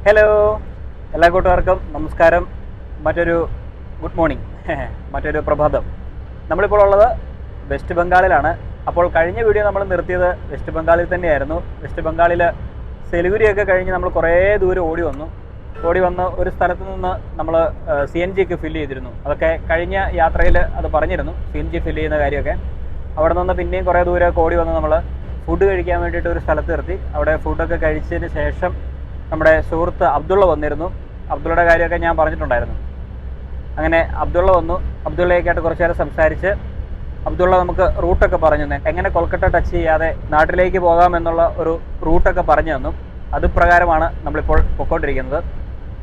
Hello, എല്ലാ കൂട്ടുകാർക്കും നമസ്കാരം. മറ്റൊരു ഗുഡ് മോർണിംഗ്, മറ്റൊരു പ്രഭാതം. നമ്മളിപ്പോൾ ഉള്ളത് വെസ്റ്റ് ബംഗാളിലാണ്. അപ്പോൾ കഴിഞ്ഞ വീഡിയോ നമ്മൾ നിർത്തിയത് വെസ്റ്റ് ബംഗാളിൽ തന്നെയായിരുന്നു. വെസ്റ്റ് ബംഗാളിൽ സെലിഗുരിയൊക്കെ കഴിഞ്ഞ് നമ്മൾ കുറേ ദൂരം ഓടി വന്ന് ഒരു സ്ഥലത്ത് നിന്ന് നമ്മൾ CNG ഒക്കെ ഫില്ല് ചെയ്തിരുന്നു. അതൊക്കെ കഴിഞ്ഞ യാത്രയിൽ അത് പറഞ്ഞിരുന്നു, CNG ഫില്ല് ചെയ്യുന്ന കാര്യമൊക്കെ. അവിടെ നിന്ന് പിന്നെയും കുറേ ദൂരമൊക്കെ ഓടി വന്ന് നമ്മൾ ഫുഡ് കഴിക്കാൻ വേണ്ടിയിട്ട് ഒരു സ്ഥലത്ത് നിർത്തി. അവിടെ ഫുഡൊക്കെ കഴിച്ചതിന് ശേഷം നമ്മുടെ സുഹൃത്ത് അബ്ദുള്ള വന്നിരുന്നു. അബ്ദുള്ളയുടെ കാര്യമൊക്കെ ഞാൻ പറഞ്ഞിട്ടുണ്ടായിരുന്നു. അങ്ങനെ അബ്ദുള്ള വന്നു. അബ്ദുള്ളയൊക്കെയായിട്ട് കുറച്ച് നേരം സംസാരിച്ച് അബ്ദുള്ള നമുക്ക് റൂട്ടൊക്കെ പറഞ്ഞു തന്നെ, എങ്ങനെ കൊൽക്കത്ത ടച്ച് ചെയ്യാതെ നാട്ടിലേക്ക് പോകാമെന്നുള്ള ഒരു റൂട്ടൊക്കെ പറഞ്ഞു തന്നു. അത് പ്രകാരമാണ് നമ്മളിപ്പോൾ പൊയ്ക്കൊണ്ടിരിക്കുന്നത്.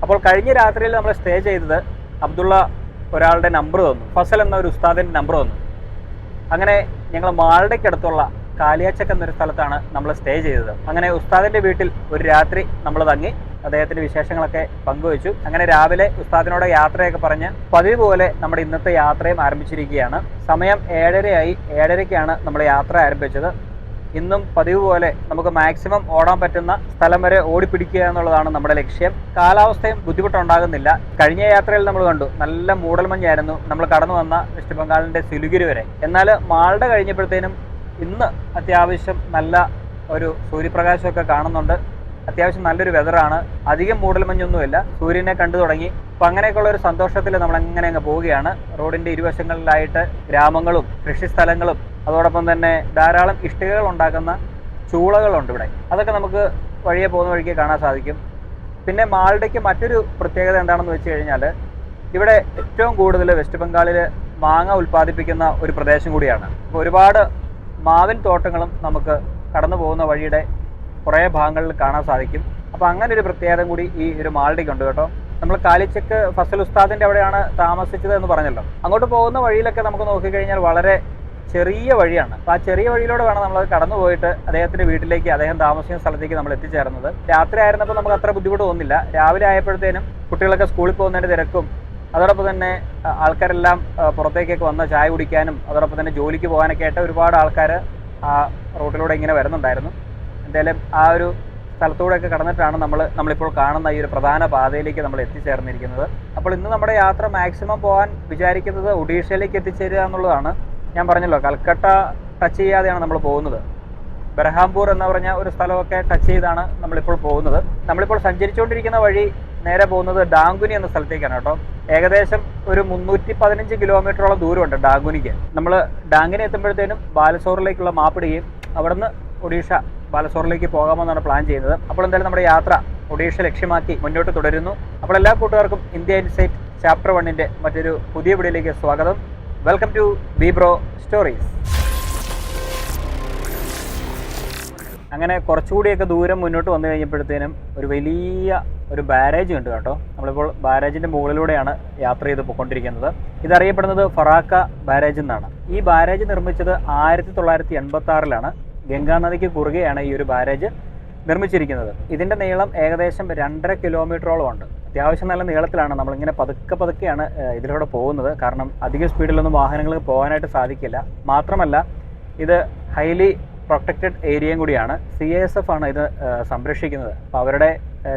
അപ്പോൾ കഴിഞ്ഞ രാത്രിയിൽ നമ്മൾ സ്റ്റേ ചെയ്തത് അബ്ദുള്ള ഒരാളുടെ നമ്പർ തന്നു, ഫസൽ എന്ന ഒരു ഉസ്താദിൻ്റെ നമ്പർ തന്നു. അങ്ങനെ ഞങ്ങൾ മാൾഡയ്ക്കടുത്തുള്ള കാലിയാച്ചക്ക് എന്നൊരു സ്ഥലത്താണ് നമ്മൾ സ്റ്റേ ചെയ്തത്. അങ്ങനെ ഉസ്താദിൻ്റെ വീട്ടിൽ ഒരു രാത്രി നമ്മൾ തങ്ങി അദ്ദേഹത്തിൻ്റെ വിശേഷങ്ങളൊക്കെ പങ്കുവച്ചു. അങ്ങനെ രാവിലെ ഉസ്താദിനോട് യാത്രയൊക്കെ പറഞ്ഞ് പതിവ് പോലെ നമ്മുടെ ഇന്നത്തെ യാത്രയും ആരംഭിച്ചിരിക്കുകയാണ്. സമയം 7:30 ആയി. 7:30ക്കാണ് നമ്മൾ യാത്ര ആരംഭിച്ചത്. ഇന്നും പതിവ് പോലെ നമുക്ക് മാക്സിമം ഓടാൻ പറ്റുന്ന സ്ഥലം വരെ ഓടിപ്പിടിക്കുക എന്നുള്ളതാണ് നമ്മുടെ ലക്ഷ്യം. കാലാവസ്ഥയും ബുദ്ധിമുട്ടുണ്ടാകുന്നില്ല. കഴിഞ്ഞ യാത്രയിൽ നമ്മൾ കണ്ടു, നല്ല മൂടൽമഞ്ഞായിരുന്നു നമ്മൾ കടന്നു വന്ന വെസ്റ്റ് ബംഗാളിൻ്റെ സിലിഗുരി വരെ. എന്നാൽ മാൾഡ കഴിഞ്ഞപ്പോഴത്തേനും ഇന്ന് അത്യാവശ്യം നല്ല ഒരു സൂര്യപ്രകാശമൊക്കെ കാണുന്നുണ്ട്. അത്യാവശ്യം നല്ലൊരു വെതറാണ്. അധികം മൂടൽമഞ്ഞൊന്നുമില്ല. സൂര്യനെ കണ്ടു തുടങ്ങി. അപ്പം അങ്ങനെയൊക്കെയുള്ള ഒരു സന്തോഷത്തിൽ നമ്മൾ അങ്ങനെ അങ്ങ് പോവുകയാണ്. റോഡിൻ്റെ ഇരുവശങ്ങളിലായിട്ട് ഗ്രാമങ്ങളും കൃഷിസ്ഥലങ്ങളും അതോടൊപ്പം തന്നെ ധാരാളം ഇഷ്ടികകൾ ഉണ്ടാക്കുന്ന ചൂളകളുണ്ട് ഇവിടെ. അതൊക്കെ നമുക്ക് വഴിയെ പോകുന്ന വഴിക്ക് കാണാൻ സാധിക്കും. പിന്നെ മാൾഡയ്ക്ക് മറ്റൊരു പ്രത്യേകത എന്താണെന്ന് വെച്ച് കഴിഞ്ഞാൽ, ഇവിടെ ഏറ്റവും കൂടുതൽ വെസ്റ്റ് ബംഗാളിൽ മാങ്ങ ഉൽപ്പാദിപ്പിക്കുന്ന ഒരു പ്രദേശം കൂടിയാണ്. അപ്പോൾ ഒരുപാട് മാവിൻ തോട്ടങ്ങളും നമുക്ക് കടന്നു പോകുന്ന വഴിയുടെ കുറേ ഭാഗങ്ങളിൽ കാണാൻ സാധിക്കും. അപ്പോൾ അങ്ങനെ ഒരു പ്രത്യേകത കൂടി ഈ ഒരു മാൾഡയ്ക്കുണ്ട് കേട്ടോ. നമ്മൾ കാലിച്ചക്ക് ഫസൽ ഉസ്താദിൻ്റെ അവിടെയാണ് താമസിച്ചത് എന്ന് പറഞ്ഞല്ലോ. അങ്ങോട്ട് പോകുന്ന വഴിയിലൊക്കെ നമുക്ക് നോക്കിക്കഴിഞ്ഞാൽ വളരെ ചെറിയ വഴിയാണ്. അപ്പോൾ ആ ചെറിയ വഴിയിലൂടെ വേണം നമ്മൾ കടന്നു പോയിട്ട് അദ്ദേഹത്തിൻ്റെ വീട്ടിലേക്ക്, അദ്ദേഹം താമസിക്കുന്ന സ്ഥലത്തേക്ക് നമ്മൾ എത്തിച്ചേർന്നത്. രാത്രി ആയിരുന്നപ്പോൾ നമുക്ക് അത്ര ബുദ്ധിമുട്ട് തോന്നില്ല. രാവിലെ ആയപ്പോഴത്തേനും കുട്ടികളൊക്കെ സ്കൂളിൽ പോകുന്നതിൻ്റെ തിരക്കും അതോടൊപ്പം തന്നെ ആൾക്കാരെല്ലാം പുറത്തേക്കൊക്കെ വന്ന് ചായ കുടിക്കാനും അതോടൊപ്പം തന്നെ ജോലിക്ക് പോകാനൊക്കെ ആയിട്ട് ഒരുപാട് ആൾക്കാർ ആ റൂട്ടിലൂടെ ഇങ്ങനെ വരുന്നുണ്ടായിരുന്നു. എന്തായാലും ആ ഒരു സ്ഥലത്തൂടെയൊക്കെ കടന്നിട്ടാണ് നമ്മളിപ്പോൾ കാണുന്ന ഈ ഒരു പ്രധാന പാതയിലേക്ക് നമ്മൾ എത്തിച്ചേർന്നിരിക്കുന്നത്. അപ്പോൾ ഇന്ന് നമ്മുടെ യാത്ര മാക്സിമം പോകാൻ വിചാരിക്കുന്നത് ഒഡീഷയിലേക്ക് എത്തിച്ചേരുക എന്നുള്ളതാണ്. ഞാൻ പറഞ്ഞല്ലോ, കൽക്കട്ട ടച്ച് ചെയ്യാതെയാണ് നമ്മൾ പോകുന്നത്. ബെർഹാംപൂർ എന്ന് പറഞ്ഞ ഒരു സ്ഥലമൊക്കെ ടച്ച് ചെയ്താണ് നമ്മളിപ്പോൾ പോകുന്നത്. നമ്മളിപ്പോൾ സഞ്ചരിച്ചുകൊണ്ടിരിക്കുന്ന വഴി നേരെ പോകുന്നത് ഡാങ്കുനി എന്ന സ്ഥലത്തേക്കാണ് കേട്ടോ. ഏകദേശം ഒരു 315 കിലോമീറ്ററോളം ദൂരമുണ്ട് ഡാങ്കുനിക്ക്. നമ്മൾ ഡാങ്കിനി എത്തുമ്പോഴത്തേനും ബാലസോറിലേക്കുള്ള മാപ്പിടുകയും അവിടുന്ന് ഒഡീഷ ബാലസോറിലേക്ക് പോകാമെന്നാണ് പ്ലാൻ ചെയ്യുന്നത്. അപ്പോൾ എന്തായാലും നമ്മുടെ യാത്ര ഒഡീഷ ലക്ഷ്യമാക്കി മുന്നോട്ട് തുടരുന്നു. അപ്പോൾ എല്ലാ കൂട്ടുകാർക്കും ഇന്ത്യ ഇൻസൈറ്റ് ചാപ്റ്റർ 1ൻ്റെ മറ്റൊരു പുതിയ വീഡിയോയിലേക്ക് സ്വാഗതം. Welcome to BeeBro stories. അങ്ങനെ കുറച്ചുകൂടിയൊക്കെ ദൂരം മുന്നോട്ട് വന്നു കഴിഞ്ഞപ്പോഴത്തേനും ഒരു വലിയ ഒരു ബാരേജ് ഉണ്ട് കേട്ടോ. നമ്മളിപ്പോൾ ബാരേജിൻ്റെ മുകളിലൂടെയാണ് യാത്ര ചെയ്ത് പോയിക്കൊണ്ടിരിക്കുന്നത്. ഇതറിയപ്പെടുന്നത് ഫറാക്ക ബാരേജ് എന്നാണ്. ഈ ബാരേജ് നിർമ്മിച്ചത് 1986-ലാണ്. ഗംഗാ നദിക്ക് കുറുകെയാണ് ഈ ഒരു ബാരേജ് നിർമ്മിച്ചിരിക്കുന്നത്. ഇതിൻ്റെ നീളം ഏകദേശം 2.5 കിലോമീറ്ററോളം ഉണ്ട്. അത്യാവശ്യം നല്ല നീളത്തിലാണ്. നമ്മളിങ്ങനെ പതുക്കെയാണ് ഇതിലൂടെ പോകുന്നത്. കാരണം അധിക സ്പീഡിലൊന്നും വാഹനങ്ങൾക്ക് പോകാനായിട്ട് സാധിക്കില്ല. മാത്രമല്ല ഇത് ഹൈലി പ്രൊട്ടക്റ്റഡ് ഏരിയയും കൂടിയാണ്. CISF ആണ് ഇത് സംരക്ഷിക്കുന്നത്. അപ്പോൾ അവരുടെ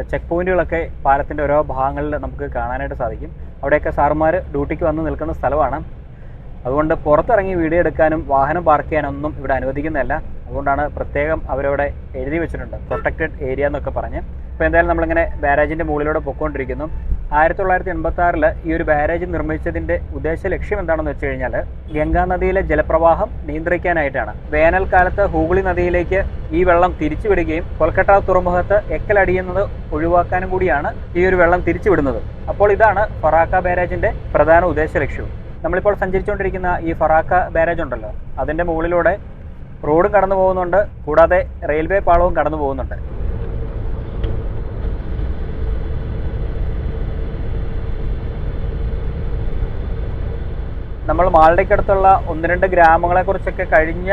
ചെക്ക് പോയിന്റുകളൊക്കെ പാലത്തിൻ്റെ ഓരോ ഭാഗങ്ങളിൽ നമുക്ക് കാണാനായിട്ട് സാധിക്കും. അവിടെയൊക്കെ സാറുമാർ ഡ്യൂട്ടിക്ക് വന്ന് നിൽക്കുന്ന സ്ഥലമാണ്. അതുകൊണ്ട് പുറത്തിറങ്ങി വീഡിയോ എടുക്കാനും വാഹനം പാർക്ക് ചെയ്യാനൊന്നും ഇവിടെ അനുവദിക്കുന്നതല്ല. അതുകൊണ്ടാണ് പ്രത്യേകം അവരവിടെ എഴുതി വെച്ചിട്ടുണ്ട്, പ്രൊട്ടക്റ്റഡ് ഏരിയ എന്നൊക്കെ പറഞ്ഞ്. അപ്പോൾ എന്തായാലും നമ്മളിങ്ങനെ ബാരേജിൻ്റെ മുകളിലൂടെ പൊയ്ക്കൊണ്ടിരിക്കുന്നു. 1986 ഈ ഒരു ബാരേജ് നിർമ്മിച്ചതിൻ്റെ ഉദ്ദേശ ലക്ഷ്യം എന്താണെന്ന് വെച്ച് കഴിഞ്ഞാൽ, ഗംഗാ നദിയിലെ ജലപ്രവാഹം നിയന്ത്രിക്കാനായിട്ടാണ്. വേനൽക്കാലത്ത് ഹൂഗ്ലി നദിയിലേക്ക് ഈ വെള്ളം തിരിച്ചുവിടുകയും കൊൽക്കത്ത തുറമുഖത്ത് എക്കലടിയുന്നത് ഒഴിവാക്കാനും കൂടിയാണ് ഈ ഒരു വെള്ളം തിരിച്ചുവിടുന്നത്. അപ്പോൾ ഇതാണ് ഫറാക്ക ബാരേജിൻ്റെ പ്രധാന ഉദ്ദേശ ലക്ഷ്യവും. നമ്മളിപ്പോൾ സഞ്ചരിച്ചുകൊണ്ടിരിക്കുന്ന ഈ ഫറാക്ക ബാരേജ് ഉണ്ടല്ലോ, അതിൻ്റെ മുകളിലൂടെ റോഡും കടന്നു പോകുന്നുണ്ട്, കൂടാതെ റെയിൽവേ പാളവും കടന്നു പോകുന്നുണ്ട്. നമ്മൾ മാൾഡയ്ക്കടുത്തുള്ള 1-2 ഗ്രാമങ്ങളെക്കുറിച്ചൊക്കെ കഴിഞ്ഞ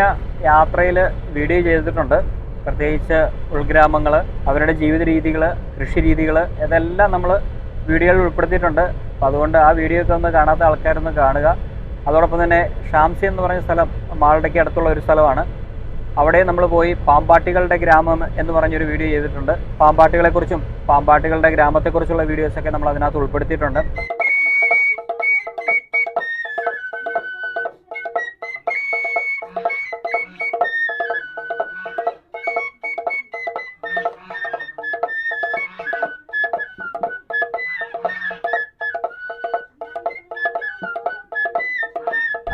യാത്രയിൽ വീഡിയോ ചെയ്തിട്ടുണ്ട്. പ്രത്യേകിച്ച് ഉൾഗ്രാമങ്ങൾ, അവരുടെ ജീവിത രീതികൾ, കൃഷി രീതികൾ, ഇതെല്ലാം നമ്മൾ വീഡിയോയിൽ ഉൾപ്പെടുത്തിയിട്ടുണ്ട്. അപ്പോൾ അതുകൊണ്ട് ആ വീഡിയോ ഒക്കെ ഒന്ന് കാണാത്ത ആൾക്കാരൊന്ന് കാണുക. അതോടൊപ്പം തന്നെ ഷാംസി എന്ന് പറഞ്ഞ സ്ഥലം മാൾഡയ്ക്ക് അടുത്തുള്ള ഒരു സ്ഥലമാണ്. അവിടെ നമ്മൾ പോയി പാമ്പാട്ടികളുടെ ഗ്രാമം എന്ന് പറഞ്ഞൊരു വീഡിയോ ചെയ്തിട്ടുണ്ട്. പാമ്പാട്ടികളെക്കുറിച്ചും പാമ്പാട്ടികളുടെ ഗ്രാമത്തെക്കുറിച്ചുള്ള വീഡിയോസൊക്കെ നമ്മൾ അതിനകത്ത് ഉൾപ്പെടുത്തിയിട്ടുണ്ട്.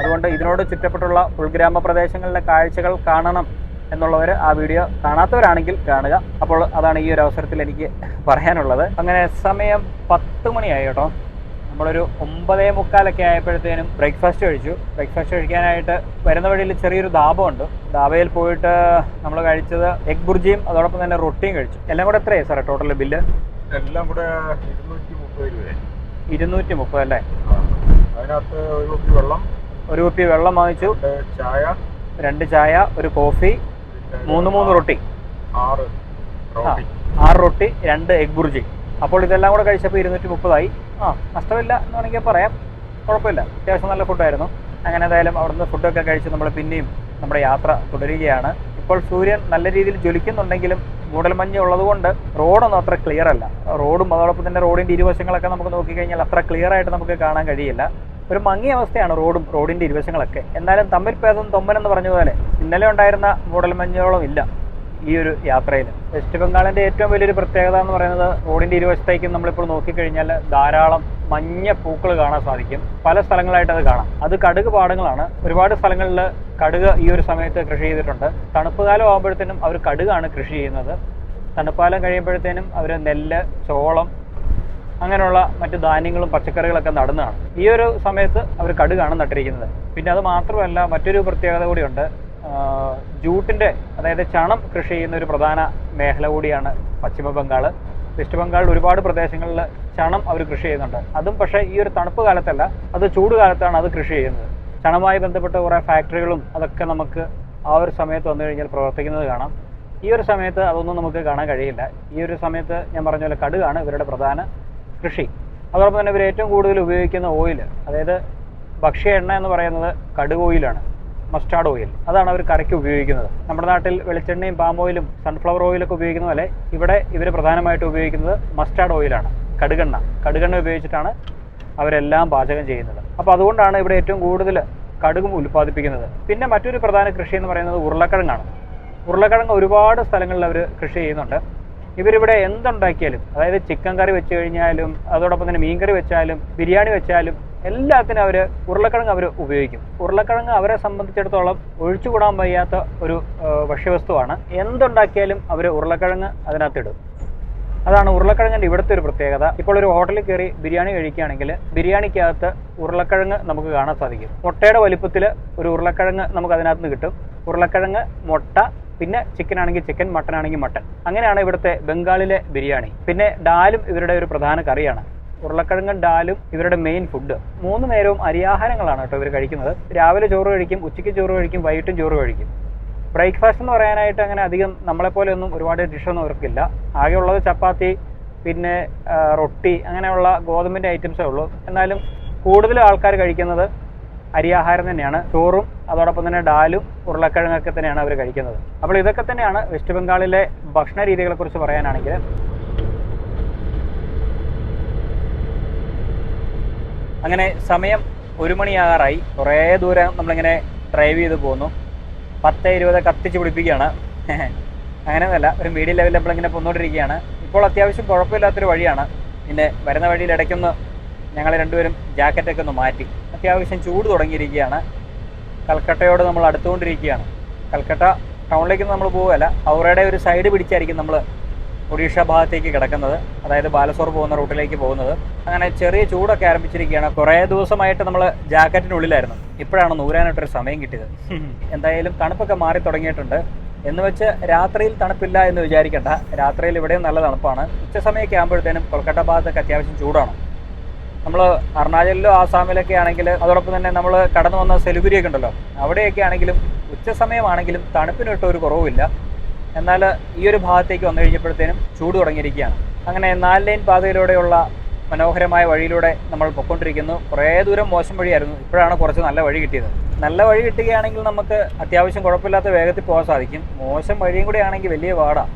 അതുകൊണ്ട് ഇതിനോട് ചുറ്റപ്പെട്ടുള്ള ഉൾഗ്രാമ പ്രദേശങ്ങളിലെ കാഴ്ചകൾ കാണണം എന്നുള്ളവർ ആ വീഡിയോ കാണാത്തവരാണെങ്കിൽ കാണുക. അപ്പോൾ അതാണ് ഈ ഒരു അവസരത്തിൽ എനിക്ക് പറയാനുള്ളത്. അങ്ങനെ സമയം 10 മണിയായി കേട്ടോ. നമ്മളൊരു 9:45 ആയപ്പോഴത്തേനും ബ്രേക്ക്ഫാസ്റ്റ് കഴിച്ചു. ബ്രേക്ക്ഫാസ്റ്റ് കഴിക്കാനായിട്ട് വരുന്ന വഴിയിൽ ചെറിയൊരു ധാബമുണ്ട്. ധാബയിൽ പോയിട്ട് നമ്മൾ കഴിച്ചത് എഗ് ബുർജിയും അതോടൊപ്പം തന്നെ റൊട്ടിയും കഴിച്ചു. എല്ലാം കൂടെ എത്രയായി സാറേ ടോട്ടൽ ബില്ല്? എല്ലാം കൂടെ 230 രൂപ. 230 അല്ലേ? അതിനകത്ത് ഒരു കുപ്പി വെള്ളം വാങ്ങിച്ചു, 2 ചായ, ഒരു കോഫി, 3 റൊട്ടി, 6 റൊട്ടി, 2 എഗ് ബുർജി. അപ്പോൾ ഇതെല്ലാം കൂടെ കഴിച്ചപ്പോൾ 230 നഷ്ടമില്ല എന്ന് വേണമെങ്കിൽ പറയാം. കുഴപ്പമില്ല, അത്യാവശ്യം നല്ല ഫുഡായിരുന്നു. അങ്ങനെ ഏതായാലും അവിടുന്ന് ഫുഡൊക്കെ കഴിച്ച് നമ്മൾ പിന്നെയും നമ്മുടെ യാത്ര തുടരുകയാണ്. ഇപ്പോൾ സൂര്യൻ നല്ല രീതിയിൽ ജ്വലിക്കുന്നുണ്ടെങ്കിലും മൂടൽമഞ്ഞ് ഉള്ളതുകൊണ്ട് റോഡൊന്നും അത്ര ക്ലിയർ അല്ല. റോഡും അതോടൊപ്പം തന്നെ റോഡിൻ്റെ ഇരുവശങ്ങളൊക്കെ നമുക്ക് നോക്കിക്കഴിഞ്ഞാൽ അത്ര ക്ലിയർ ആയിട്ട് നമുക്ക് കാണാൻ കഴിയില്ല. ഒരു മങ്ങിയ അവസ്ഥയാണ് റോഡിൻ്റെ ഇരുവശങ്ങളൊക്കെ. എന്നാലും തമ്മിൽ ഭേദം തൊമ്മനെന്ന് പറഞ്ഞ പോലെ ഇന്നലെ ഉണ്ടായിരുന്ന മൂടൽമഞ്ഞോളം ഇല്ല ഈ ഒരു യാത്രയിൽ. വെസ്റ്റ് ബംഗാളിൻ്റെ ഏറ്റവും വലിയൊരു പ്രത്യേകത എന്ന് പറയുന്നത് റോഡിൻ്റെ ഇരുവശത്തേക്കും നമ്മളിപ്പോൾ നോക്കിക്കഴിഞ്ഞാൽ ധാരാളം മഞ്ഞ പൂക്കൾ കാണാൻ സാധിക്കും. പല സ്ഥലങ്ങളായിട്ട് അത് കാണാം. അത് കടുക് പാടങ്ങളാണ്. ഒരുപാട് സ്ഥലങ്ങളിൽ കടുക് ഈ ഒരു സമയത്ത് കൃഷി ചെയ്തിട്ടുണ്ട്. തണുപ്പ് കാലം ആകുമ്പോഴത്തേനും അവർ കടുകാണ് കൃഷി ചെയ്യുന്നത്. തണുപ്പാലം കഴിയുമ്പോഴത്തേനും അവർ നെല്ല്, ചോളം, അങ്ങനെയുള്ള മറ്റു ധാന്യങ്ങളും പച്ചക്കറികളൊക്കെ നടുന്നതാണ്. ഈ ഒരു സമയത്ത് അവർ കടുകാണ് നട്ടിരിക്കുന്നത്. പിന്നെ അത് മാത്രമല്ല, മറ്റൊരു പ്രത്യേകത കൂടിയുണ്ട്. ജൂട്ടിൻ്റെ, അതായത് ചണം കൃഷി ചെയ്യുന്ന ഒരു പ്രധാന മേഖല കൂടിയാണ് പശ്ചിമ ബംഗാൾ. വെസ്റ്റ് ബംഗാളിൽ ഒരുപാട് പ്രദേശങ്ങളിൽ ചണം അവർ കൃഷി ചെയ്യുന്നുണ്ട്. അതും പക്ഷേ ഈ ഒരു തണുപ്പ് കാലത്തല്ല, അത് ചൂട് കാലത്താണ് അത് കൃഷി ചെയ്യുന്നത്. ചണവുമായി ബന്ധപ്പെട്ട കുറേ ഫാക്ടറികളും അതൊക്കെ നമുക്ക് ആ ഒരു സമയത്ത് വന്നു കഴിഞ്ഞാൽ പ്രവർത്തിക്കുന്നത് കാണാം. ഈ ഒരു സമയത്ത് അതൊന്നും നമുക്ക് കാണാൻ കഴിയില്ല. ഈ ഒരു സമയത്ത് ഞാൻ പറഞ്ഞ പോലെ കടുകാണ് ഇവരുടെ പ്രധാന കൃഷി. അതോടൊപ്പം തന്നെ ഇവർ ഏറ്റവും കൂടുതൽ ഉപയോഗിക്കുന്ന ഓയിൽ, അതായത് ഭക്ഷ്യ എണ്ണ എന്ന് പറയുന്നത് കടുക് ഓയിലാണ്, മസ്റ്റാർഡ് ഓയിൽ. അതാണ് അവർ കറിക്ക് ഉപയോഗിക്കുന്നത്. നമ്മുടെ നാട്ടിൽ വെളിച്ചെണ്ണയും പാം ഓയിലും സൺഫ്ലവർ ഓയിലൊക്കെ ഉപയോഗിക്കുന്ന പോലെ ഇവിടെ ഇവർ പ്രധാനമായിട്ട് ഉപയോഗിക്കുന്നത് മസ്റ്റാർഡ് ഓയിലാണ്, കടുകെണ്ണ ഉപയോഗിച്ചിട്ടാണ് അവരെല്ലാം പാചകം ചെയ്യുന്നത്. അപ്പോൾ അതുകൊണ്ടാണ് ഇവിടെ ഏറ്റവും കൂടുതൽ കടുകും ഉൽപ്പാദിപ്പിക്കുന്നത്. പിന്നെ മറ്റൊരു പ്രധാന കൃഷി എന്ന് പറയുന്നത് ഉരുളക്കിഴങ്ങാണ്. ഉരുളക്കിഴങ്ങ് ഒരുപാട് സ്ഥലങ്ങളിൽ അവർ കൃഷി ചെയ്യുന്നുണ്ട്. ഇവരിവിടെ എന്തുണ്ടാക്കിയാലും, അതായത് ചിക്കൻ കറി വെച്ച് കഴിഞ്ഞാലും അതോടൊപ്പം തന്നെ മീൻ കറി വെച്ചാലും ബിരിയാണി വെച്ചാലും എല്ലാത്തിനും അവർ ഉരുളക്കിഴങ്ങ് അവർ ഉപയോഗിക്കും. ഉരുളക്കിഴങ്ങ് അവരെ സംബന്ധിച്ചിടത്തോളം ഒഴിച്ചുകൂടാൻ വയ്യാത്ത ഒരു ഭക്ഷ്യവസ്തുവാണ്. എന്തുണ്ടാക്കിയാലും അവർ ഉരുളക്കിഴങ്ങ് അതിനകത്തിടും. അതാണ് ഉരുളക്കിഴങ്ങിൻ്റെ ഇവിടുത്തെ ഒരു പ്രത്യേകത. ഇപ്പോൾ ഒരു ഹോട്ടലിൽ കയറി ബിരിയാണി കഴിക്കുകയാണെങ്കിൽ ബിരിയാണിക്കകത്ത് ഉരുളക്കിഴങ്ങ് നമുക്ക് കാണാൻ സാധിക്കും. മുട്ടയുടെ വലിപ്പത്തിൽ ഒരു ഉരുളക്കിഴങ്ങ് നമുക്ക് അതിനകത്ത് നിന്ന് കിട്ടും. ഉരുളക്കിഴങ്ങ്, മുട്ട, പിന്നെ ചിക്കൻ ആണെങ്കിൽ ചിക്കൻ, മട്ടൻ ആണെങ്കിൽ മട്ടൻ. അങ്ങനെയാണ് ഇവിടുത്തെ ബംഗാളിലെ ബിരിയാണി. പിന്നെ ഡാലും ഇവരുടെ ഒരു പ്രധാന കറിയാണ്. ഉരുളക്കിഴങ്ങും ഡാലും ഇവരുടെ മെയിൻ ഫുഡ്. 3 നേരവും അരിയാഹാരങ്ങളാണ് കേട്ടോ ഇവർ കഴിക്കുന്നത്. രാവിലെ ചോറ് കഴിക്കും, ഉച്ചയ്ക്ക് ചോറ് കഴിക്കും, വൈകിട്ടും ചോറ് കഴിക്കും. ബ്രേക്ക്ഫാസ്റ്റ് എന്ന് പറയാനായിട്ട് അങ്ങനെ അധികം നമ്മളെപ്പോലെ ഒന്നും ഒരുപാട് ഡിഷൊന്നും അവർക്കില്ല. ആകെയുള്ളത് ചപ്പാത്തി, പിന്നെ റൊട്ടി, അങ്ങനെയുള്ള ഗോതമ്പിൻ്റെ ഐറ്റംസേ ഉള്ളൂ. എന്നാലും കൂടുതൽ ആൾക്കാർ കഴിക്കുന്നത് അരിയാഹാരം തന്നെയാണ്. ചോറും അതോടൊപ്പം തന്നെ ഡാലും ഉരുളക്കിഴങ്ങൊക്കെ തന്നെയാണ് അവർ കഴിക്കുന്നത്. അപ്പോൾ ഇതൊക്കെ തന്നെയാണ് വെസ്റ്റ് ബംഗാളിലെ ഭക്ഷണ രീതികളെക്കുറിച്ച് പറയാനാണെങ്കിൽ. അങ്ങനെ സമയം 1 മണിയാകാറായി. കുറേ ദൂരം നമ്മളിങ്ങനെ ഡ്രൈവ് ചെയ്ത് പോകുന്നു. 10-20 കത്തിച്ച് പിടിപ്പിക്കുകയാണ്. അങ്ങനെയൊന്നുമല്ല, ഒരു മീഡിയം ലെവലിൽ നമ്മളിങ്ങനെ പോന്നുകൊണ്ടിരിക്കുകയാണ്. ഇപ്പോൾ അത്യാവശ്യം കുഴപ്പമില്ലാത്തൊരു വഴിയാണ്. പിന്നെ വരുന്ന വഴിയിൽ ഇടയ്ക്കൊന്ന് ഞങ്ങൾ രണ്ടുപേരും ജാക്കറ്റൊക്കെ ഒന്ന് മാറ്റി. അത്യാവശ്യം ചൂട് തുടങ്ങിയിരിക്കുകയാണ്. കൽക്കട്ടയോട് നമ്മൾ അടുത്തുകൊണ്ടിരിക്കുകയാണ്. കൽക്കട്ട ടൗണിലേക്കൊന്നും നമ്മൾ പോവുകയല്ല, ഹൗറയുടെ ഒരു സൈഡ് പിടിച്ചായിരിക്കും നമ്മൾ ഒഡീഷ ഭാഗത്തേക്ക് കിടക്കുന്നത്, അതായത് ബാലസോർ പോകുന്ന റൂട്ടിലേക്ക് പോകുന്നത്. അങ്ങനെ ചെറിയ ചൂടൊക്കെ ആരംഭിച്ചിരിക്കുകയാണ്. കുറേ ദിവസമായിട്ട് നമ്മൾ ജാക്കറ്റിനുള്ളിലായിരുന്നു. ഇപ്പോഴാണ് നൂരാനായിട്ടൊരു സമയം കിട്ടിയത്. എന്തായാലും തണുപ്പൊക്കെ മാറി തുടങ്ങിയിട്ടുണ്ട്. എന്ന് വെച്ച് രാത്രിയിൽ തണുപ്പില്ല എന്ന് വിചാരിക്കേണ്ട. രാത്രിയിൽ ഇവിടെയും നല്ല തണുപ്പാണ്. ഉച്ച സമയമൊക്കെ ആകുമ്പോഴത്തേനും കൊൽക്കട്ട ഭാഗത്തൊക്കെ അത്യാവശ്യം ചൂടാണ്. നമ്മൾ അരുണാചലിലോ ആസാമിലൊക്കെ ആണെങ്കിൽ, അതോടൊപ്പം തന്നെ നമ്മൾ കടന്നു വന്ന സെലിഗുരിയൊക്കെ ഉണ്ടല്ലോ, അവിടെയൊക്കെ ആണെങ്കിലും ഉച്ച സമയമാണെങ്കിലും തണുപ്പിനിട്ട് ഒരു കുറവുമില്ല. എന്നാൽ ഈ ഒരു ഭാഗത്തേക്ക് വന്നു കഴിഞ്ഞപ്പോഴത്തേനും ചൂട് തുടങ്ങിയിരിക്കുകയാണ്. അങ്ങനെ 4 ലൈൻ പാതയിലൂടെയുള്ള മനോഹരമായ വഴിയിലൂടെ നമ്മൾ പൊയ്ക്കൊണ്ടിരിക്കുന്നു. കുറേ ദൂരം മോശം വഴിയായിരുന്നു, ഇപ്പോഴാണ് കുറച്ച് നല്ല വഴി കിട്ടിയത്. നല്ല വഴി കിട്ടുകയാണെങ്കിൽ നമുക്ക് അത്യാവശ്യം കുഴപ്പമില്ലാത്ത വേഗത്തിൽ പോകാൻ സാധിക്കും. മോശം വഴിയും കൂടെ ആണെങ്കിൽ വലിയ പാടാണ്.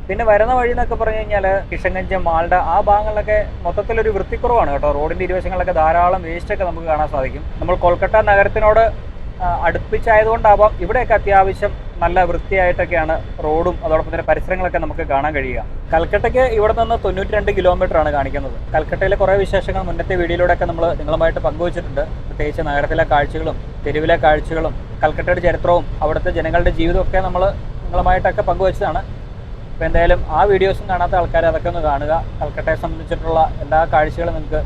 പിന്നെ വരുന്ന വഴി എന്നൊക്കെ പറഞ്ഞു കഴിഞ്ഞാൽ കിഷൻഗഞ്ച്, മാൾഡ ആ ഭാഗങ്ങളിലൊക്കെ മൊത്തത്തിലൊരു വൃത്തിക്കുറവാണ് കേട്ടോ. റോഡിൻ്റെ ഇരുവശങ്ങളിലൊക്കെ ധാരാളം വേസ്റ്റൊക്കെ നമുക്ക് കാണാൻ സാധിക്കും. നമ്മൾ കൊൽക്കത്ത നഗരത്തിനോട് അടുപ്പിച്ചായതുകൊണ്ടാവാം ഇവിടെയൊക്കെ അത്യാവശ്യം നല്ല വൃത്തിയായിട്ടൊക്കെയാണ് റോഡും അതോടൊപ്പം തന്നെ പരിസരങ്ങളൊക്കെ നമുക്ക് കാണാൻ കഴിയുക. കൽക്കട്ടയ്ക്ക് ഇവിടെ നിന്ന് 92 കിലോമീറ്ററാണ് കാണിക്കുന്നത്. കൽക്കട്ടയിലെ കുറേ വിശേഷങ്ങൾ മുന്നത്തെ വീഡിയോയിലൂടെയൊക്കെ നമ്മൾ നിങ്ങളുമായിട്ട് പങ്കുവച്ചിട്ടുണ്ട്. പ്രത്യേകിച്ച് നഗരത്തിലെ കാഴ്ചകളും തെരുവിലെ കാഴ്ചകളും കൽക്കട്ടയുടെ ചരിത്രവും അവിടുത്തെ ജനങ്ങളുടെ ജീവിതമൊക്കെ നമ്മൾ നിങ്ങളുമായിട്ടൊക്കെ പങ്കുവച്ചതാണ്. അപ്പോൾ എന്തായാലും ആ വീഡിയോസും കാണാത്ത ആൾക്കാർ അതൊക്കെ ഒന്ന് കാണുക. കൽക്കട്ടയെ സംബന്ധിച്ചിട്ടുള്ള എല്ലാ കാഴ്ചകളും നിങ്ങൾക്ക്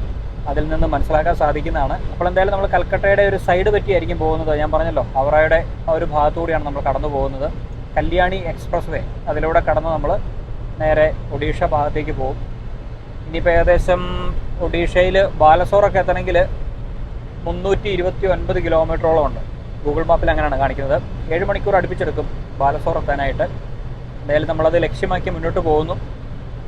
അതിൽ നിന്ന് മനസ്സിലാക്കാൻ സാധിക്കുന്നതാണ്. അപ്പോൾ എന്തായാലും നമ്മൾ കൽക്കട്ടയുടെ ഒരു സൈഡ് പറ്റിയായിരിക്കും പോകുന്നത്. ഞാൻ പറഞ്ഞല്ലോ, ഹൗറയുടെ ആ ഒരു ഭാഗത്തുകൂടിയാണ് നമ്മൾ കടന്നു പോകുന്നത്. കല്യാണി എക്സ്പ്രസ് വേ അതിലൂടെ കടന്ന് നമ്മൾ നേരെ ഒഡീഷ ഭാഗത്തേക്ക് പോകും. ഇനിയിപ്പോൾ ഏകദേശം ഒഡീഷയിൽ ബാലസോറൊക്കെ എത്തണമെങ്കിൽ 329 കിലോമീറ്ററോളം ഉണ്ട്. ഗൂഗിൾ മാപ്പിൽ അങ്ങനെയാണ് കാണിക്കുന്നത്. 7 മണിക്കൂർ അടുപ്പിച്ചെടുക്കും ബാലസോർ എത്താനായിട്ട്. എന്തായാലും നമ്മളത് ലക്ഷ്യമാക്കി മുന്നോട്ട് പോകുന്നു.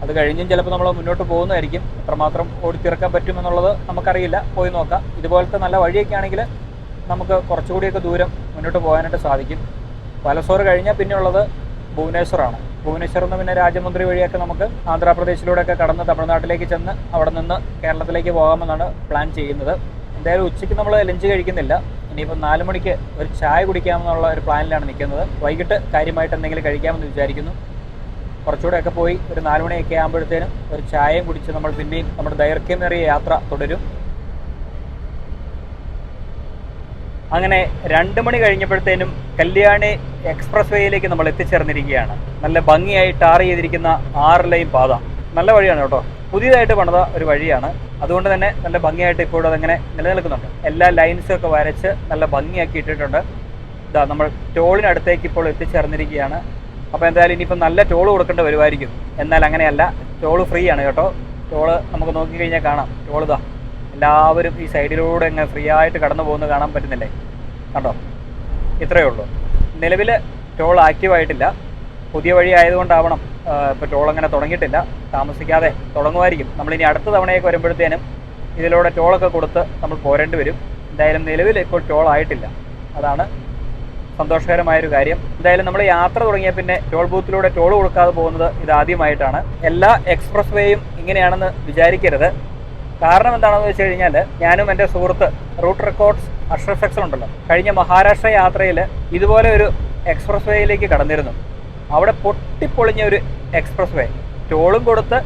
അത് കഴിഞ്ഞും ചിലപ്പോൾ നമ്മൾ മുന്നോട്ട് പോകുന്നതായിരിക്കും. എത്രമാത്രം ഓടിത്തിറക്കാൻ പറ്റുമെന്നുള്ളത് നമുക്കറിയില്ല, പോയി നോക്കാം. ഇതുപോലത്തെ നല്ല വഴിയൊക്കെ ആണെങ്കിൽ നമുക്ക് കുറച്ചുകൂടിയൊക്കെ ദൂരം മുന്നോട്ട് പോകാനായിട്ട് സാധിക്കും. ബാലസോർ കഴിഞ്ഞാൽ പിന്നെ ഉള്ളത് ഭുവനേശ്വറാണ്. ഭുവനേശ്വറിൽ നിന്ന് പിന്നെ രാജമുന്ദ്രി വഴിയൊക്കെ നമുക്ക് ആന്ധ്രാപ്രദേശിലൂടെയൊക്കെ കടന്ന് തമിഴ്നാട്ടിലേക്ക് ചെന്ന് അവിടെ നിന്ന് കേരളത്തിലേക്ക് പോകാമെന്നാണ് പ്ലാൻ ചെയ്യുന്നത്. എന്തായാലും ഉച്ചയ്ക്ക് നമ്മൾ ലഞ്ച് കഴിക്കുന്നില്ല. ഇനിയിപ്പോൾ 4 മണിക്ക് ഒരു ചായ കുടിക്കാമെന്നുള്ള ഒരു പ്ലാനിലാണ് നിൽക്കുന്നത്. വൈകിട്ട് കാര്യമായിട്ട് എന്തെങ്കിലും കഴിക്കാമെന്ന് വിചാരിക്കുന്നു. കുറച്ചുകൂടെയൊക്കെ പോയി ഒരു 4 മണിയൊക്കെ ആകുമ്പോഴത്തേനും ഒരു ചായയും കുടിച്ച് നമ്മൾ പിന്നെയും നമ്മുടെ ദൈർഘ്യമേറിയ യാത്ര തുടരും. അങ്ങനെ 2 മണി കഴിഞ്ഞപ്പോഴത്തേനും കല്യാണി എക്സ്പ്രസ് വേയിലേക്ക് നമ്മൾ എത്തിച്ചേർന്നിരിക്കുകയാണ്. നല്ല ഭംഗിയായി ടാർ ചെയ്തിരിക്കുന്ന 6 ലൈൻ പാത. നല്ല വഴിയാണ് കേട്ടോ, പുതിയതായിട്ട് പണിത ഒരു വഴിയാണ്. അതുകൊണ്ട് തന്നെ നല്ല ഭംഗിയായിട്ട് ഇപ്പോഴും അതങ്ങനെ നിലനിൽക്കുന്നുണ്ട്. എല്ലാ ലൈൻസും ഒക്കെ വരച്ച് നല്ല ഭംഗിയാക്കി ഇട്ടിട്ടുണ്ട്. ഇതാ നമ്മൾ ടോളിനടുത്തേക്ക് ഇപ്പോൾ എത്തിച്ചേർന്നിരിക്കുകയാണ്. അപ്പോൾ എന്തായാലും ഇനിയിപ്പോൾ നല്ല ടോൾ കൊടുക്കേണ്ടി വരുമായിരിക്കും. എന്നാൽ അങ്ങനെയല്ല, ടോൾ ഫ്രീ ആണ് കേട്ടോ. ടോള് നമുക്ക് നോക്കിക്കഴിഞ്ഞാൽ കാണാം. ടോൾ ഇതാ എല്ലാവരും ഈ സൈഡിലൂടെ ഇങ്ങനെ ഫ്രീ ആയിട്ട് കടന്നു പോകുന്നത് കാണാൻ പറ്റുന്നില്ലേ? കണ്ടോ, ഇത്രയേ ഉള്ളൂ. നിലവിൽ ടോൾ ആക്റ്റീവായിട്ടില്ല. പുതിയ വഴി ആയതുകൊണ്ടാവണം ഇപ്പോൾ ടോൾ അങ്ങനെ തുടങ്ങിയിട്ടില്ല. താമസിക്കാതെ തുടങ്ങുമായിരിക്കും. നമ്മളിനി അടുത്ത തവണയൊക്കെ വരുമ്പോഴത്തേനും ഇതിലൂടെ ടോളൊക്കെ കൊടുത്ത് നമ്മൾ പോരേണ്ടി വരും. എന്തായാലും നിലവിൽ ഇപ്പോൾ ടോൾ ആയിട്ടില്ല. അതാണ് സന്തോഷകരമായൊരു കാര്യം. എന്തായാലും നമ്മൾ യാത്ര തുടങ്ങിയ പിന്നെ ടോൾ ബൂത്തിലൂടെ ടോൾ കൊടുക്കാതെ പോകുന്നത് ഇതാദ്യമായിട്ടാണ്. എല്ലാ എക്സ്പ്രസ് വേയും ഇങ്ങനെയാണെന്ന് വിചാരിക്കരുത്. കാരണം എന്താണെന്ന് വെച്ച് കഴിഞ്ഞാൽ, ഞാനും എൻ്റെ സുഹൃത്ത് റൂട്ട് റെക്കോർഡ്സ് അഷ്റഫ് എക്സൽ ഉണ്ടല്ലോ, കഴിഞ്ഞ മഹാരാഷ്ട്ര യാത്രയിൽ ഇതുപോലെ ഒരു എക്സ്പ്രസ് വേയിലേക്ക് കടന്നിരുന്നു. അവിടെ പൊട്ടിപ്പൊളിഞ്ഞ ഒരു എക്സ്പ്രസ് വേ, ടോളും കൊടുത്ത്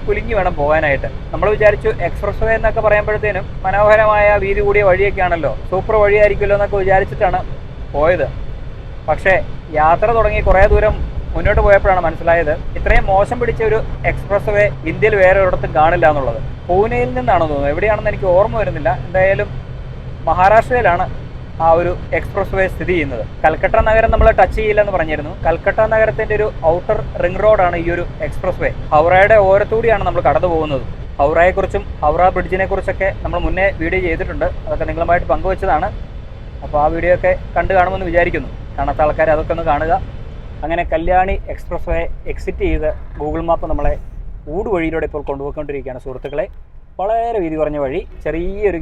കുലുങ്ങി വേണം പോകാനായിട്ട്. നമ്മൾ വിചാരിച്ചു എക്സ്പ്രസ് വേ എന്നൊക്കെ പറയുമ്പോഴത്തേനും മനോഹരമായ വീതി കൂടിയ വഴിയൊക്കെയാണല്ലോ, സൂപ്പർ വഴിയായിരിക്കുമല്ലോ എന്നൊക്കെ വിചാരിച്ചിട്ടാണ് പോയത്. പക്ഷേ യാത്ര തുടങ്ങി കുറേ ദൂരം മുന്നോട്ട് പോയപ്പോഴാണ് മനസ്സിലായത് ഇത്രയും മോശം പിടിച്ച ഒരു എക്സ്പ്രസ് വേ ഇന്ത്യയിൽ വേറെ ഒരിടത്തും കാണില്ല എന്നുള്ളത്. പൂനെയിൽ നിന്നാണെന്ന് തോന്നുന്നു, എവിടെയാണെന്ന് എനിക്ക് ഓർമ്മ വരുന്നില്ല. എന്തായാലും മഹാരാഷ്ട്രയിലാണ് ആ ഒരു എക്സ്പ്രസ് വേ സ്ഥിതി ചെയ്യുന്നത്. കൽക്കട്ട നഗരം നമ്മൾ ടച്ച് ചെയ്യില്ലെന്ന് പറഞ്ഞിരുന്നു. കൽക്കട്ട നഗരത്തിൻ്റെ ഒരു ഔട്ടർ റിംഗ് റോഡാണ് ഈ ഒരു എക്സ്പ്രസ് വേ. ഹൗറയുടെ ഓരത്തൂടിയാണ് നമ്മൾ കടന്നു പോകുന്നത്. ഹൗറയെക്കുറിച്ചും ഹൗറ ബ്രിഡ്ജിനെ കുറിച്ചൊക്കെ നമ്മൾ മുന്നേ വീഡിയോ ചെയ്തിട്ടുണ്ട്. അതൊക്കെ നിങ്ങളുമായിട്ട് പങ്കുവച്ചതാണ്. അപ്പോൾ ആ വീഡിയോ ഒക്കെ കണ്ടു കാണുമെന്ന് വിചാരിക്കുന്നു. കാണാത്ത ആൾക്കാർ അതൊക്കെ ഒന്ന് കാണുക. അങ്ങനെ കല്യാണി എക്സ്പ്രസ് വേ എക്സിറ്റ് ചെയ്ത് ഗൂഗിൾ മാപ്പ് നമ്മളെ ഊട് വഴിയിലൂടെ ഇപ്പോൾ കൊണ്ടുപോയിക്കൊണ്ടിരിക്കുകയാണ് സുഹൃത്തുക്കളെ. വളരെ വീതി കുറഞ്ഞ വഴി, ചെറിയൊരു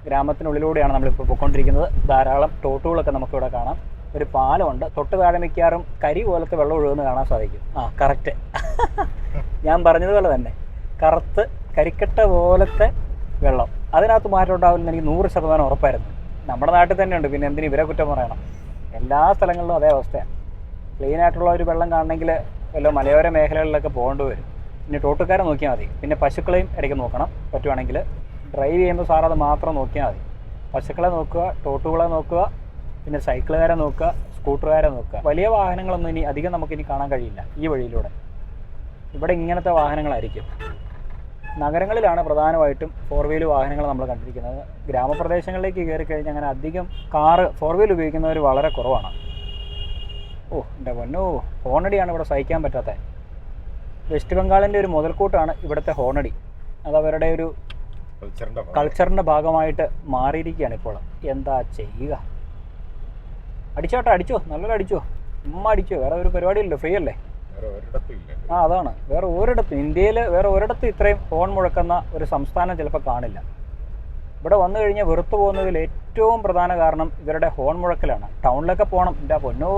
ഗ്രാമത്തിനുള്ളിലൂടെയാണ് നമ്മളിപ്പോൾ പോയിക്കൊണ്ടിരിക്കുന്നത്. ധാരാളം ടോട്ടുകളൊക്കെ നമുക്കിവിടെ കാണാം. ഒരു പാലമുണ്ട്, തൊട്ട് താഴെ മിക്കാറും കരി പോലത്തെ വെള്ളം ഒഴുകുന്നത് കാണാൻ സാധിക്കും. കറക്റ്റ്, ഞാൻ പറഞ്ഞതുപോലെ തന്നെ കറുത്ത് കരിക്കട്ട പോലത്തെ വെള്ളം. അതിനകത്ത് മാറ്റം ഉണ്ടാവില്ലെന്ന് എനിക്ക് 100% ഉറപ്പായിരുന്നു. നമ്മുടെ നാട്ടിൽ തന്നെയുണ്ട്, പിന്നെ എന്തിനും ഇവരെ കുറ്റം പറയണം. എല്ലാ സ്ഥലങ്ങളിലും അതേ അവസ്ഥയാണ്. ക്ലീനായിട്ടുള്ള ഒരു വെള്ളം കാണണമെങ്കിൽ വല്ല മലയോര മേഖലകളിലൊക്കെ പോകേണ്ടി വരും. പിന്നെ ടോട്ടുകാരെ നോക്കിയാൽ മതി. പിന്നെ പശുക്കളെയും ഇടയ്ക്ക് നോക്കണം പറ്റുവാണെങ്കിൽ. ഡ്രൈവ് ചെയ്യുമ്പോൾ സാർ അത് മാത്രം നോക്കിയാൽ മതി. പശുക്കളെ നോക്കുക, ടോട്ടുകളെ നോക്കുക, പിന്നെ സൈക്കിളുകാരെ നോക്കുക, സ്കൂട്ടറുകാരെ നോക്കുക. വലിയ വാഹനങ്ങളൊന്നും ഇനി അധികം നമുക്കിനി കാണാൻ കഴിയില്ല ഈ വഴിയിലൂടെ. ഇവിടെ ഇങ്ങനത്തെ വാഹനങ്ങളായിരിക്കും. നഗരങ്ങളിലാണ് പ്രധാനമായിട്ടും 4 വീൽ വാഹനങ്ങൾ നമ്മൾ കണ്ടിരിക്കുന്നത്. ഗ്രാമപ്രദേശങ്ങളിലേക്ക് കയറി കഴിഞ്ഞാൽ അങ്ങനെ അധികം കാറ് 4 വീൽ ഉപയോഗിക്കുന്നവർ വളരെ കുറവാണ്. എൻ്റെ പൊന്നോ, ഹോണടിയാണ് ഇവിടെ സഹിക്കാൻ പറ്റാത്തത്. വെസ്റ്റ് ബംഗാളിൻ്റെ ഒരു മുതൽക്കൂട്ടാണ് ഇവിടുത്തെ ഹോണടി. അത് അവരുടെ ഒരു കൾച്ചറിൻ്റെ ഭാഗമായിട്ട് മാറിയിരിക്കുകയാണ് ഇപ്പോൾ. എന്താ ചെയ്യുക? അടിച്ചോട്ടെ, അടിച്ചോ, നല്ലൊരു അടിച്ചോ, അടിച്ചോ. വേറെ ഒരു പരിപാടിയില്ലല്ലോ, ഫ്രീ അല്ലേ. വേറെ ഒരിടത്തും ഇല്ല. അതാണ്, വേറെ ഒരിടത്തും ഇന്ത്യയിൽ വേറെ ഒരിടത്തും ഇത്രയും ഹോൺ മുഴക്കുന്ന ഒരു സംസ്ഥാനം ചിലപ്പോൾ കാണില്ല. ഇവിടെ വന്നു കഴിഞ്ഞാൽ വെറുത്തു പോകുന്നതിൽ ഏറ്റവും പ്രധാന കാരണം ഇവരുടെ ഹോൺ മുഴക്കലാണ്. ടൗണിലൊക്കെ പോകണം, എൻ്റെ പൊന്നോ.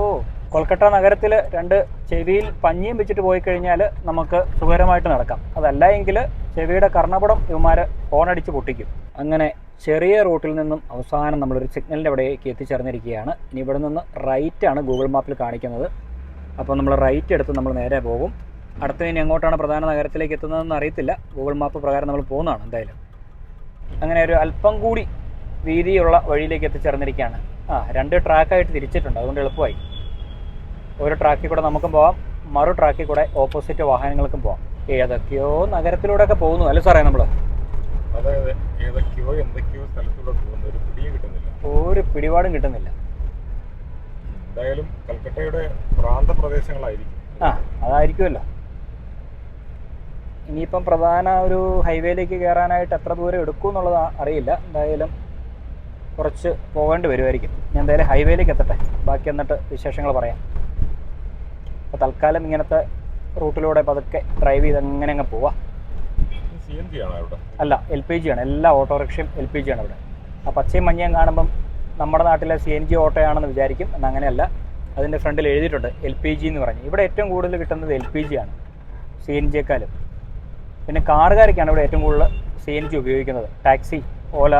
കൊൽക്കത്ത നഗരത്തിൽ 2 ചെവിയിൽ പഞ്ഞിയും വെച്ചിട്ട് പോയി കഴിഞ്ഞാൽ നമുക്ക് സുഖകരമായിട്ട് നടക്കാം. അതല്ല എങ്കിൽ ചെവിയുടെ കർണപടം ഇവന്മാർ ഹോണടിച്ച് പൊട്ടിക്കും. അങ്ങനെ ചെറിയ റൂട്ടിൽ നിന്നും അവസാനം നമ്മളൊരു സിഗ്നലിൻ്റെ അവിടേക്ക് എത്തിച്ചേർന്നിരിക്കുകയാണ്. ഇനി ഇവിടെ നിന്ന് റൈറ്റാണ് ഗൂഗിൾ മാപ്പിൽ കാണിക്കുന്നത്. അപ്പോൾ നമ്മൾ റൈറ്റ് എടുത്ത് നമ്മൾ നേരെ പോകും. അടുത്ത് ഇനി എങ്ങോട്ടാണ് പ്രധാന നഗരത്തിലേക്ക് എത്തുന്നതെന്ന് അറിയത്തില്ല. ഗൂഗിൾ മാപ്പ് പ്രകാരം നമ്മൾ പോകുന്നതാണ് എന്തായാലും. അങ്ങനെ ഒരു അല്പം കൂടി വീതിയുള്ള വഴിയിലേക്ക് എത്തിച്ചേർന്നിരിക്കുകയാണ്. 2 ട്രാക്കായിട്ട് തിരിച്ചിട്ടുണ്ട്, അതുകൊണ്ട് എളുപ്പമായി. ഒരു ട്രാക്കിൽ കൂടെ നമുക്കും പോകാം, മറു ട്രാക്കിൽ കൂടെ ഓപ്പോസിറ്റ് വാഹനങ്ങൾക്കും പോകാം. ഏതൊക്കെയോ നഗരത്തിലൂടെയൊക്കെ പോകുന്നു അല്ലേ സാറേ നമ്മൾ? അതായത് ഏതൊക്കെയോ എന്തൊക്കെയോ സ്ഥലത്തൂടെ പോകുന്ന ഒരു പിടിയും കിട്ടുന്നില്ല, ഒരു പിടിപാടും കിട്ടുന്നില്ല. എന്തായാലും കൽക്കട്ടയുടെ പ്രാന്തപ്രദേശങ്ങളായിരിക്കും. അതായിരിക്കുമല്ലോ. ഇനിയിപ്പം പ്രധാന ഒരു ഹൈവേയിലേക്ക് കയറാനായിട്ട് എത്ര ദൂരം എടുക്കും എന്നുള്ളത് അറിയില്ല. എന്തായാലും കുറച്ച് പോകേണ്ടി വരുമായിരിക്കും. ഞാൻ എന്തായാലും ഹൈവേയിലേക്ക് എത്തട്ടെ, ബാക്കി എന്നിട്ട് വിശേഷങ്ങൾ പറയാം. അപ്പോൾ തൽക്കാലം ഇങ്ങനത്തെ റൂട്ടിലൂടെ പതുക്കെ ഡ്രൈവ് ചെയ്ത് അങ്ങനെ അങ്ങ് പോവാം. CNG ആണോ ഇവിടെ? അല്ല, LPG ആണ്. എല്ലാ ഓട്ടോറിക്ഷയും LPG ആണ് ഇവിടെ. ആ പച്ചയും മഞ്ഞയും കാണുമ്പം നമ്മുടെ നാട്ടിലെ CNG ഓട്ടോയാണെന്ന് വിചാരിക്കും. എന്നാൽ അങ്ങനെയല്ല, അതിൻ്റെ ഫ്രണ്ടിൽ എഴുതിയിട്ടുണ്ട് LPG എന്ന് പറഞ്ഞ്. ഇവിടെ ഏറ്റവും കൂടുതൽ കിട്ടുന്നത് LPG ആണ് CNGയെക്കാളും. പിന്നെ കാറുകാരൊക്കെയാണ് ഇവിടെ ഏറ്റവും കൂടുതൽ CNG ഉപയോഗിക്കുന്നത്. ടാക്സി, ഓല,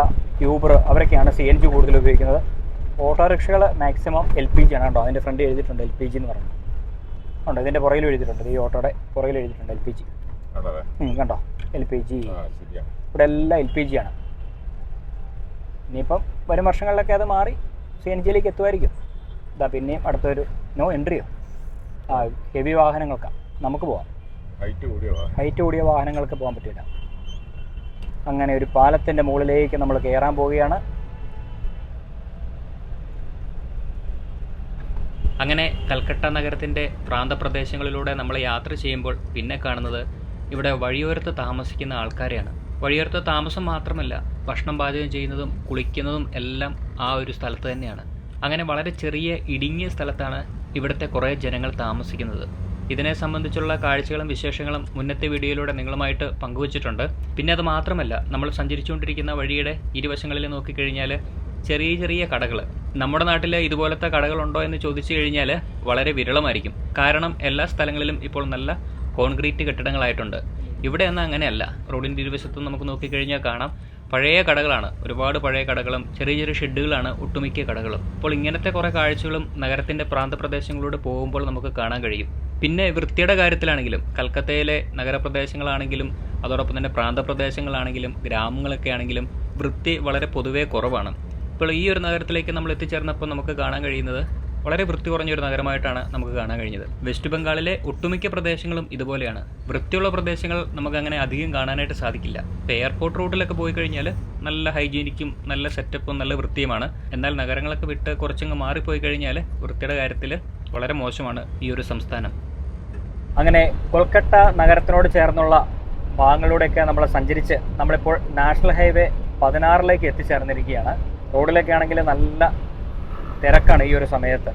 യൂബർ അവരൊക്കെയാണ് CNG കൂടുതൽ ഉപയോഗിക്കുന്നത്. ഓട്ടോറിക്ഷകൾ മാക്സിമം LPG ആണ്. കണ്ടോ, അതിൻ്റെ ഫ്രണ്ട് എഴുതിയിട്ടുണ്ട് LPG എന്ന് പറഞ്ഞു. ഉണ്ടോ, ഇതിൻ്റെ പുറകിൽ എഴുതിയിട്ടുണ്ട്, ഈ ഓട്ടോയുടെ പുറകിൽ എഴുതിയിട്ടുണ്ട് LPG. കണ്ടോ, LPG. ഇവിടെ എല്ലാം LPG ആണ്. ഇനിയിപ്പം വരും വർഷങ്ങളിലൊക്കെ അത് മാറി CNGയിലേക്ക് എത്തുമായിരിക്കും. ഇതാ പിന്നെയും അടുത്തൊരു നോ എൻട്രിയോ ഹെവി വാഹനങ്ങൾക്കാണ് നമുക്ക് പോവാം. ഹൈറ്റ് കൂടിയ വാഹനങ്ങൾക്ക് പോകാൻ പറ്റില്ല. അങ്ങനെ ഒരു പാലത്തിൻ്റെ മുകളിലേക്ക് നമ്മൾ കയറാൻ പോവുകയാണ്. അങ്ങനെ കൽക്കട്ട നഗരത്തിൻ്റെ പ്രാന്തപ്രദേശങ്ങളിലൂടെ നമ്മൾ യാത്ര ചെയ്യുമ്പോൾ പിന്നെ കാണുന്നത് ഇവിടെ വഴിയോരത്ത് താമസിക്കുന്ന ആൾക്കാരെയാണ്. വഴിയോരത്ത് താമസം മാത്രമല്ല, ഭക്ഷണം പാചകം ചെയ്യുന്നതും കുളിക്കുന്നതും എല്ലാം ആ ഒരു സ്ഥലത്ത് തന്നെയാണ്. അങ്ങനെ വളരെ ചെറിയ ഇടുങ്ങിയ സ്ഥലത്താണ് ഇവിടുത്തെ കുറേ ജനങ്ങൾ താമസിക്കുന്നത്. ഇതിനെ സംബന്ധിച്ചുള്ള കാഴ്ചകളും വിശേഷങ്ങളും മുന്നത്തെ വീഡിയോയിലൂടെ നിങ്ങളുമായിട്ട് പങ്കുവച്ചിട്ടുണ്ട്. പിന്നെ അത് മാത്രമല്ല, നമ്മൾ സഞ്ചരിച്ചുകൊണ്ടിരിക്കുന്ന വഴിയുടെ ഇരുവശങ്ങളിൽ നോക്കിക്കഴിഞ്ഞാൽ ചെറിയ ചെറിയ കടകൾ. നമ്മുടെ നാട്ടിൽ ഇതുപോലത്തെ കടകളുണ്ടോ എന്ന് ചോദിച്ചു കഴിഞ്ഞാൽ വളരെ വിരളമായിരിക്കും. കാരണം എല്ലാ സ്ഥലങ്ങളിലും ഇപ്പോൾ നല്ല കോൺക്രീറ്റ് കെട്ടിടങ്ങളായിട്ടുണ്ട്. ഇവിടെ എന്നാൽ അങ്ങനെയല്ല. റോഡിൻ്റെ ഇരുവശത്തും നമുക്ക് നോക്കിക്കഴിഞ്ഞാൽ കാണാം പഴയ കടകളാണ്. ഒരുപാട് പഴയ കടകളും ചെറിയ ചെറിയ ഷെഡുകളാണ് ഒട്ടുമിക്ക കടകളും. അപ്പോൾ ഇങ്ങനത്തെ കുറേ കാഴ്ചകളും നഗരത്തിൻ്റെ പ്രാന്തപ്രദേശങ്ങളിലൂടെ പോകുമ്പോൾ നമുക്ക് കാണാൻ കഴിയും. പിന്നെ വൃത്തിയുടെ കാര്യത്തിലാണെങ്കിലും കൽക്കത്തയിലെ നഗരപ്രദേശങ്ങളാണെങ്കിലും അതോടൊപ്പം തന്നെ പ്രാന്തപ്രദേശങ്ങളാണെങ്കിലും ഗ്രാമങ്ങളൊക്കെ ആണെങ്കിലും വൃത്തി വളരെ പൊതുവേ കുറവാണ്. ഇപ്പോൾ ഈ ഒരു നഗരത്തിലേക്ക് നമ്മൾ എത്തിച്ചേർന്നപ്പോൾ നമുക്ക് കാണാൻ കഴിയുന്നത് വളരെ വൃത്തി കുറഞ്ഞൊരു നഗരമായിട്ടാണ് നമുക്ക് കാണാൻ കഴിഞ്ഞത്. വെസ്റ്റ് ബംഗാളിലെ ഒട്ടുമിക്ക പ്രദേശങ്ങളും ഇതുപോലെയാണ്. വൃത്തിയുള്ള പ്രദേശങ്ങൾ നമുക്ക് അങ്ങനെ അധികം കാണാനായിട്ട് സാധിക്കില്ല. ഇപ്പോൾ എയർപോർട്ട് റൂട്ടിലൊക്കെ പോയി കഴിഞ്ഞാൽ നല്ല ഹൈജീനിക്കും നല്ല സെറ്റപ്പും നല്ല വൃത്തിയുമാണ്. എന്നാൽ നഗരങ്ങളൊക്കെ വിട്ട് കുറച്ചങ്ങ് മാറിപ്പോയി കഴിഞ്ഞാൽ വൃത്തിയുടെ കാര്യത്തിൽ വളരെ മോശമാണ് ഈ ഒരു സംസ്ഥാനം. അങ്ങനെ കൊൽക്കത്ത നഗരത്തിനോട് ചേർന്നുള്ള ഭാഗങ്ങളിലൂടെയൊക്കെ നമ്മൾ സഞ്ചരിച്ച് നമ്മളിപ്പോൾ നാഷണൽ ഹൈവേ 16 എത്തിച്ചേർന്നിരിക്കുകയാണ്. റോഡിലൊക്കെ ആണെങ്കിൽ നല്ല തിരക്കാണ് ഈ ഒരു സമയത്ത്.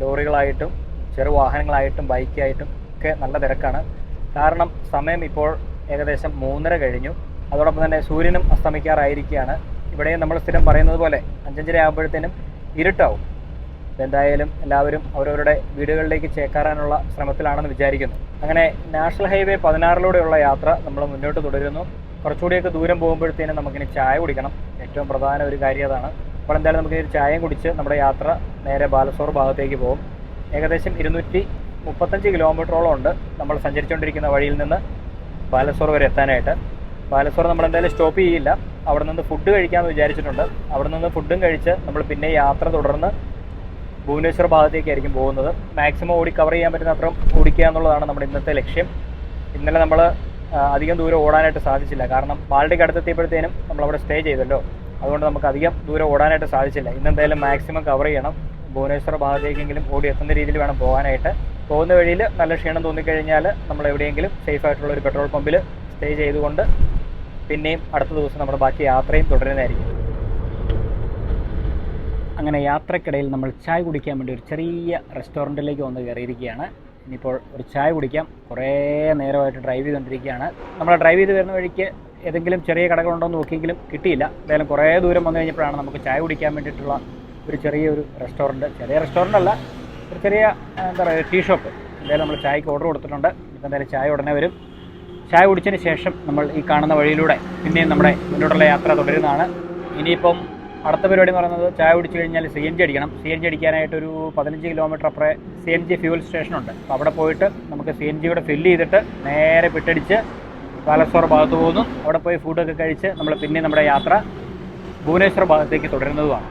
ലോറികളായിട്ടും ചെറുവാഹനങ്ങളായിട്ടും ബൈക്കായിട്ടും ഒക്കെ നല്ല തിരക്കാണ്. കാരണം സമയം ഇപ്പോൾ ഏകദേശം 3:30 കഴിഞ്ഞു. അതോടൊപ്പം തന്നെ സൂര്യനും അസ്തമിക്കാറായിരിക്കുകയാണ്. ഇവിടെയും നമ്മൾ സ്ഥിരം പറയുന്നത് പോലെ 5:30 ആകുമ്പോഴത്തേനും ഇരുട്ടാവും. എന്തായാലും എല്ലാവരും അവരവരുടെ വീടുകളിലേക്ക് ചേക്കാറാനുള്ള ശ്രമത്തിലാണെന്ന് വിചാരിക്കുന്നു. അങ്ങനെ നാഷണൽ ഹൈവേ 16 യാത്ര നമ്മൾ മുന്നോട്ട് തുടരുന്നു. കുറച്ചുകൂടിയൊക്കെ ദൂരം പോകുമ്പോഴത്തേനും നമുക്കിനി ചായ കുടിക്കണം. ഏറ്റവും പ്രധാന ഒരു കാര്യം അതാണ്. അപ്പോൾ എന്തായാലും നമുക്ക് ഒരു ചായയും കുടിച്ച് നമ്മുടെ യാത്ര നേരെ ബാലസോർ ഭാഗത്തേക്ക് പോകും. ഏകദേശം 235 കിലോമീറ്ററോളം ഉണ്ട് നമ്മൾ സഞ്ചരിച്ചുകൊണ്ടിരിക്കുന്ന വഴിയിൽ നിന്ന് ബാലസോർ വരെ എത്താനായിട്ട്. ബാലസോർ നമ്മളെന്തായാലും സ്റ്റോപ്പ് ചെയ്യില്ല. അവിടെ നിന്ന് ഫുഡ് കഴിക്കാമെന്ന് വിചാരിച്ചിട്ടുണ്ട്. അവിടെ നിന്ന് ഫുഡും കഴിച്ച് നമ്മൾ പിന്നെ യാത്ര തുടർന്ന് ഭുവനേശ്വർ ഭാഗത്തേക്കായിരിക്കും പോകുന്നത്. മാക്സിമം ഓടി കവർ ചെയ്യാൻ പറ്റുന്ന അത്രയും ഓടിക്കുക എന്നുള്ളതാണ് നമ്മുടെ ഇന്നത്തെ ലക്ഷ്യം. ഇന്നലെ നമ്മൾ അധികം ദൂരം ഓടാനായിട്ട് സാധിച്ചില്ല. കാരണം ബാൽഡിക്ക് അടുത്തെത്തിയപ്പോഴത്തേനും നമ്മളവിടെ സ്റ്റേ ചെയ്തല്ലോ. അതുകൊണ്ട് നമുക്ക് അധികം ദൂരം ഓടാനായിട്ട് സാധിച്ചില്ല. ഇന്നെന്തായാലും മാക്സിമം കവർ ചെയ്യണം. ഭുവനേശ്വർ ഭാഗത്തേക്കെങ്കിലും ഓടി എത്തുന്ന രീതിയിൽ വേണം പോകാനായിട്ട്. പോകുന്ന വഴിയിൽ നല്ല ക്ഷീണം തോന്നിക്കഴിഞ്ഞാൽ നമ്മൾ എവിടെയെങ്കിലും സേഫായിട്ടുള്ള ഒരു പെട്രോൾ പമ്പിൽ സ്റ്റേ ചെയ്തുകൊണ്ട് പിന്നെയും അടുത്ത ദിവസം നമ്മുടെ ബാക്കി യാത്രയും തുടരുന്നതായിരിക്കും. അങ്ങനെ യാത്രക്കിടയിൽ നമ്മൾ ചായ കുടിക്കാൻ വേണ്ടി ഒരു ചെറിയ റെസ്റ്റോറൻറ്റിലേക്ക് വന്ന് കയറിയിരിക്കുകയാണ്. ഇനിയിപ്പോൾ ഒരു ചായ കുടിക്കാം. കുറേ നേരമായിട്ട് ഡ്രൈവ് ചെയ്തുകൊണ്ടിരിക്കുകയാണ്. നമ്മൾ ഡ്രൈവ് ചെയ്ത് വരുന്ന വഴിക്ക് ഏതെങ്കിലും ചെറിയ കടകളുണ്ടോ എന്ന് നോക്കിയെങ്കിലും കിട്ടിയില്ല. എന്തായാലും കുറേ ദൂരം വന്നു കഴിഞ്ഞപ്പോഴാണ് നമുക്ക് ചായ കുടിക്കാൻ വേണ്ടിയിട്ടുള്ള ഒരു ചെറിയൊരു റെസ്റ്റോറൻറ്റ്, ചെറിയ റെസ്റ്റോറൻ്റ് അല്ല, ഒരു ചെറിയ എന്താ പറയുക ടീ ഷോപ്പ്. എന്തായാലും നമ്മൾ ചായക്ക് ഓർഡർ കൊടുത്തിട്ടുണ്ട്. ഇപ്പോൾ എന്തായാലും ചായ ഉടനെ വരും. ചായ കുടിച്ചതിന് ശേഷം നമ്മൾ ഈ കാണുന്ന വഴിയിലൂടെ പിന്നെയും നമ്മുടെ മുന്നോട്ടുള്ള യാത്ര തുടരുന്നതാണ്. ഇനിയിപ്പം അടുത്ത പരിപാടി എന്ന് പറയുന്നത് ചായ കുടിച്ച് കഴിഞ്ഞാൽ CNG അടിക്കണം. CNG അടിക്കാനായിട്ടൊരു 15 കിലോമീറ്റർ അപ്പുറം CNG ഫ്യൂവൽ സ്റ്റേഷനുണ്ട്. അപ്പോൾ അവിടെ പോയിട്ട് നമുക്ക് CNG കൂടെ ഫില്ല് ചെയ്തിട്ട് നേരെ പിട്ടടിച്ച് ബാലസോർ ഭാഗത്ത് പോകുന്നു. അവിടെ പോയി ഫുഡൊക്കെ കഴിച്ച് നമ്മൾ പിന്നെ നമ്മുടെ യാത്ര ഭുവനേശ്വർ ഭാഗത്തേക്ക് തുടരുന്നതുമാണ്.